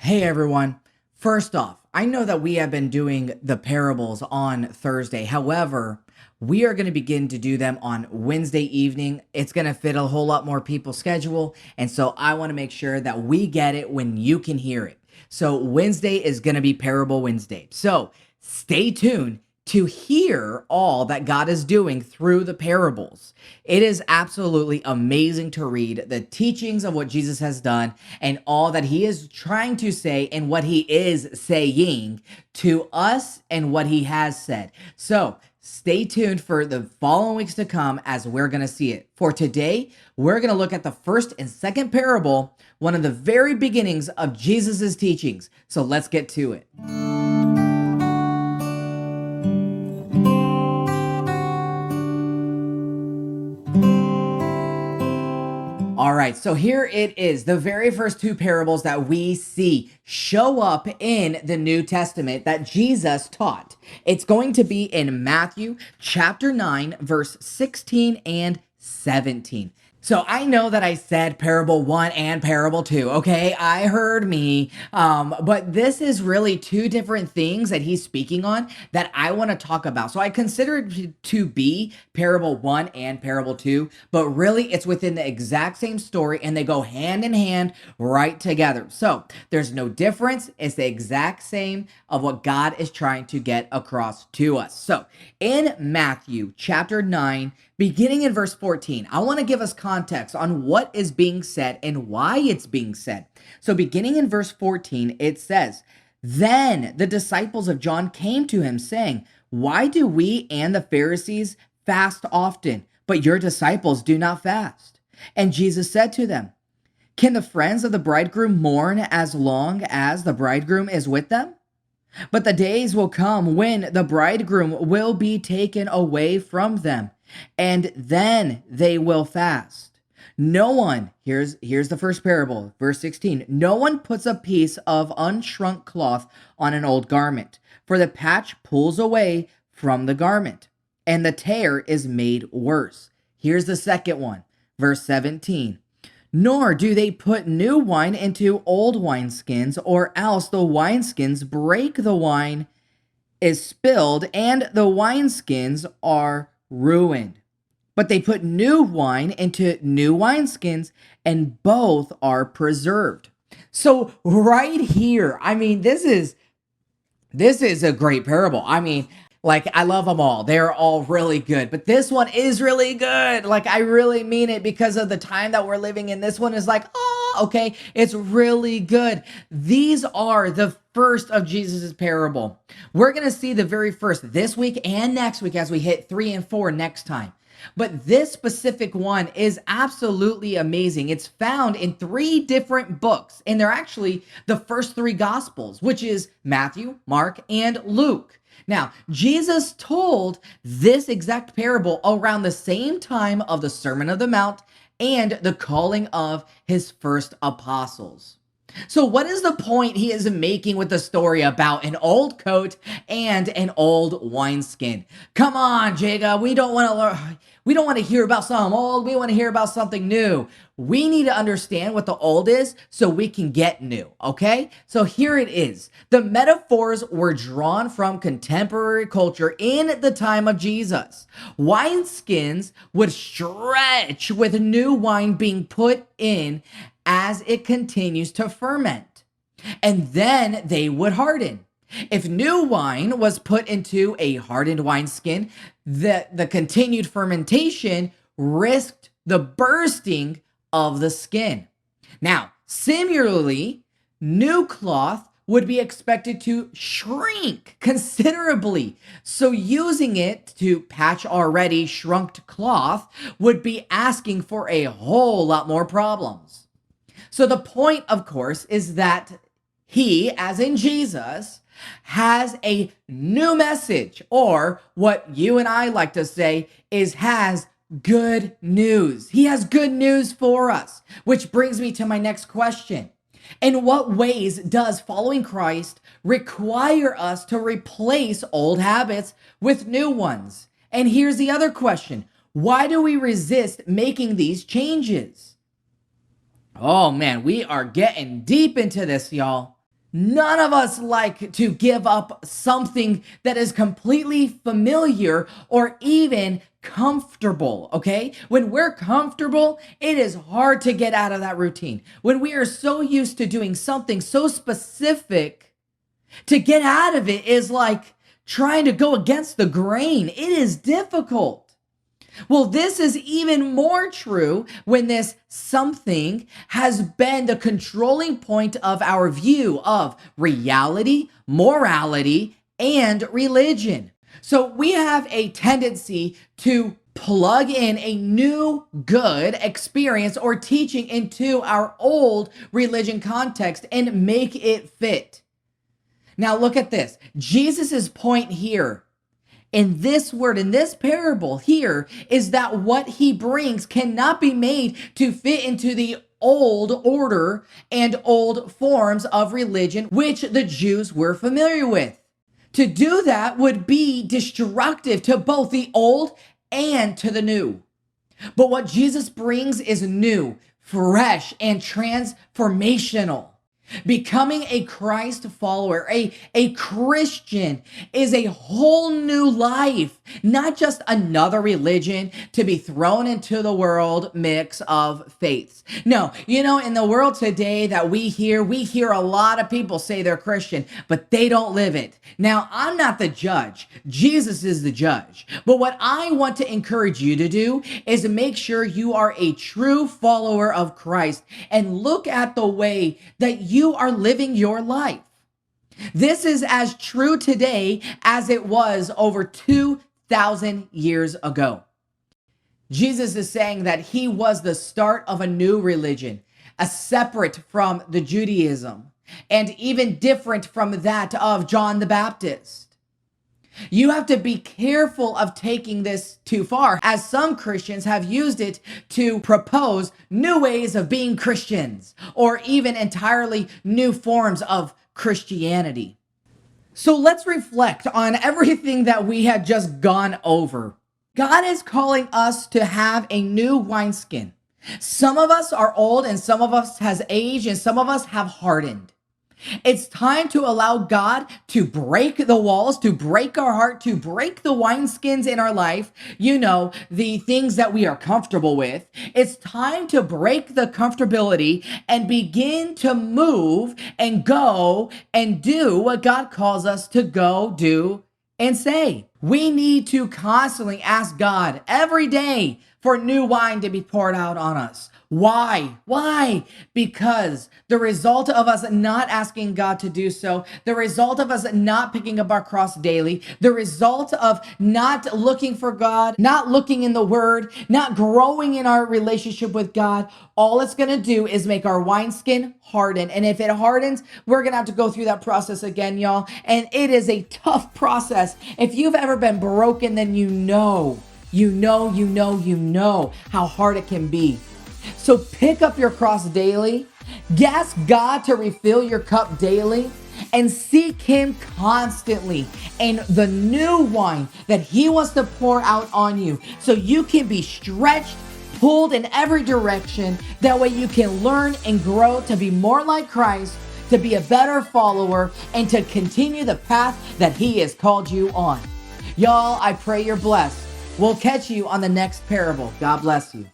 Hey everyone. First off, I know that we have been doing the parables on Thursday. However, we are going to begin to do them on Wednesday evening. It's going to fit a whole lot more people's schedule. And so I want to make sure that we get it when you can hear it. So Wednesday is going to be Parable Wednesday. So stay tuned to hear all that God is doing through the parables. It is absolutely amazing to read the teachings of what Jesus has done and all that he is trying to say and what he is saying to us and what he has said. So stay tuned for the following weeks to come as we're going to see it. For today, we're going to look at the first and second parable, one of the very beginnings of Jesus's teachings. So let's get to it. All right, so here it is. The very first two parables that we see show up in the New Testament that Jesus taught. It's going to be in Matthew chapter 9, verse 16 and 17. So I know that I said parable 1 and parable 2, okay? I heard me. But this is really two different things that he's speaking on that I want to talk about. So I consider it to be parable 1 and parable 2, but really it's within the exact same story and they go hand in hand right together. So there's no difference. It's the exact same of what God is trying to get across to us. So in Matthew chapter 9, beginning in verse 14, I want to give us context on what is being said and why it's being said. So beginning in verse 14, it says, "Then the disciples of John came to him saying, 'Why do we and the Pharisees fast often, but your disciples do not fast?' And Jesus said to them, 'Can the friends of the bridegroom mourn as long as the bridegroom is with them? But the days will come when the bridegroom will be taken away from them, and then they will fast. No one,'" here's the first parable, verse 16, "no one puts a piece of unshrunk cloth on an old garment, for the patch pulls away from the garment, and the tear is made worse." Here's the second one, verse 17. "Nor do they put new wine into old wineskins, or else the wineskins break, the wine is spilled, and the wineskins are ruined. But they put new wine into new wineskins, and both are preserved." So right here, this is a great parable. I love them all. They're all really good. But this one is really good. I really mean it because of the time that we're living in. This one is okay, it's really good. These are the first of Jesus's parable. We're going to see the very first this week and next week as we hit 3 and 4 next time. But this specific one is absolutely amazing. It's found in 3 different books, and they're actually the first 3 gospels, which is Matthew, Mark, and Luke. Now, Jesus told this exact parable around the same time of the Sermon on the Mount and the calling of his first apostles. So what is the point he is making with the story about an old coat and an old wineskin? Come on, Jacob, we don't want to hear about something old. We want to hear about something new. We need to understand what the old is so we can get new, okay? So here it is. The metaphors were drawn from contemporary culture in the time of Jesus. Wineskins would stretch with new wine being put in as it continues to ferment, and then they would harden. If new wine was put into a hardened wineskin, the continued fermentation risked the bursting of the skin. Now, similarly, new cloth would be expected to shrink considerably. So using it to patch already shrunk cloth would be asking for a whole lot more problems. So the point, of course, is that he, as in Jesus, has a new message, or what you and I like to say is has good news. He has good news for us, which brings me to my next question. In what ways does following Christ require us to replace old habits with new ones? And here's the other question. Why do we resist making these changes? Oh man, we are getting deep into this, y'all. None of us like to give up something that is completely familiar or even comfortable, okay? When we're comfortable, it is hard to get out of that routine. When we are so used to doing something so specific, to get out of it is like trying to go against the grain. It is difficult. Well, this is even more true when this something has been the controlling point of our view of reality, morality, and religion. So we have a tendency to plug in a new good experience or teaching into our old religion context and make it fit. Now look at this. Jesus's point here in this word, in this parable here, is that what he brings cannot be made to fit into the old order and old forms of religion, which the Jews were familiar with. To do that would be destructive to both the old and to the new. But what Jesus brings is new, fresh, and transformational. Becoming a Christ follower, a Christian, is a whole new life, not just another religion to be thrown into the world mix of faiths. No, in the world today that we hear a lot of people say they're Christian, but they don't live it. Now, I'm not the judge. Jesus is the judge. But what I want to encourage you to do is to make sure you are a true follower of Christ and look at the way that you are living your life. This is as true today as it was over 2,000 years ago. Jesus is saying that he was the start of a new religion, a separate from the Judaism, and even different from that of John the Baptist. You have to be careful of taking this too far, as some Christians have used it to propose new ways of being Christians, or even entirely new forms of Christianity. So let's reflect on everything that we had just gone over. God is calling us to have a new wineskin. Some of us are old, and some of us has aged, and some of us have hardened. It's time to allow God to break the walls, to break our heart, to break the wineskins in our life, the things that we are comfortable with. It's time to break the comfortability and begin to move and go and do what God calls us to go do and say. We need to constantly ask God every day for new wine to be poured out on us. Why? Why? Because the result of us not asking God to do so, the result of us not picking up our cross daily, the result of not looking for God, not looking in the Word, not growing in our relationship with God, all it's going to do is make our wineskin harden. And if it hardens, we're going to have to go through that process again, y'all. And it is a tough process. If you've ever been broken, then you know how hard it can be. So pick up your cross daily, ask God to refill your cup daily, and seek him constantly in the new wine that he wants to pour out on you so you can be stretched, pulled in every direction. That way you can learn and grow to be more like Christ, to be a better follower, and to continue the path that he has called you on. Y'all, I pray you're blessed. We'll catch you on the next parable. God bless you.